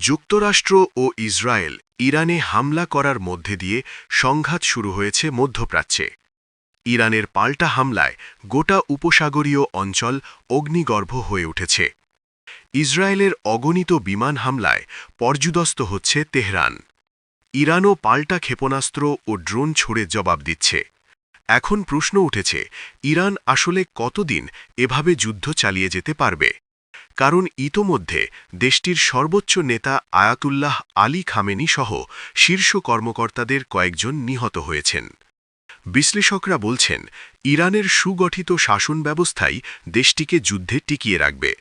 যুক্তরাষ্ট্র ও ইসরায়েল ইরানে হামলা করার মধ্যে দিয়ে সংঘাত শুরু হয়েছে মধ্যপ্রাচ্যে। ইরানের পাল্টা হামলায় গোটা উপসাগরীয় অঞ্চল অগ্নিগর্ভ হয়ে উঠেছে। ইসরায়েলের অগণিত বিমান হামলায় পর্যুদস্ত হচ্ছে তেহরান। ইরানও পাল্টা ক্ষেপণাস্ত্র ও ড্রোন ছুড়ে জবাব দিচ্ছে। এখন প্রশ্ন উঠেছে, ইরান আসলে কতদিন এভাবে যুদ্ধ চালিয়ে যেতে পারবে? কারণ ইতোমধ্যে দেশটির সর্বোচ্চ নেতা আয়াতুল্লাহ আলী খামেনি সহ শীর্ষ কর্মকর্তাদের কয়েকজন নিহত হয়েছেন। বিশ্লেষকরা বলছেন, ইরানের সুগঠিত শাসন ব্যবস্থাই দেশটিকে যুদ্ধে টিকিয়ে রাখবে।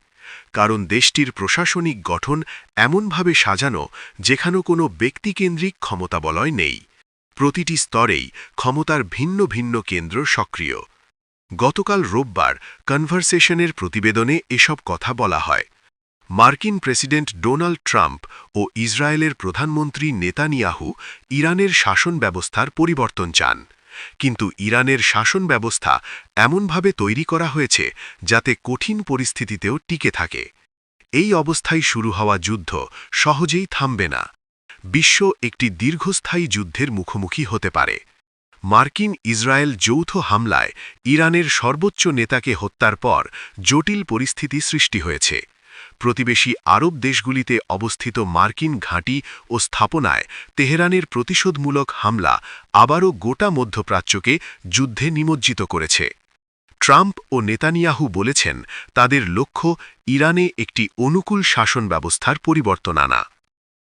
কারণ দেশটির প্রশাসনিক গঠন এমনভাবে সাজানো যেখানে কোনো ব্যক্তিকেন্দ্রিক ক্ষমতাবলয় নেই। প্রতিটি স্তরেই ক্ষমতার ভিন্ন ভিন্ন কেন্দ্র সক্রিয়। গতকাল রোববার কনভারসেশনের প্রতিবেদনে এসব কথা বলা হয়। মার্কিন প্রেসিডেন্ট ডোনাল্ড ট্রাম্প ও ইসরায়েলের প্রধানমন্ত্রী নেতানিয়াহু ইরানের শাসন ব্যবস্থার পরিবর্তন চান। কিন্তু ইরানের শাসন ব্যবস্থা এমনভাবে তৈরি করা হয়েছে যাতে কঠিন পরিস্থিতিতেও টিকে থাকে। এই অবস্থায় শুরু হওয়া যুদ্ধ সহজেই থামবে না। বিশ্ব একটি দীর্ঘস্থায়ী যুদ্ধের মুখোমুখি হতে পারে। মার্কিন ইসরায়েল যৌথ হামলায় ইরানের সর্বোচ্চ নেতাকে হত্যার পর জটিল পরিস্থিতি সৃষ্টি হয়েছে। প্রতিবেশী আরব দেশগুলিতে অবস্থিত মার্কিন ঘাঁটি ও স্থাপনায় তেহরানের প্রতিশোধমূলক হামলা আবারও গোটা মধ্যপ্রাচ্যকে যুদ্ধে নিমজ্জিত করেছে। ট্রাম্প ও নেতানিয়াহু বলেছেন, তাদের লক্ষ্য ইরানে একটি অনুকূল শাসন ব্যবস্থার পরিবর্তন আনা।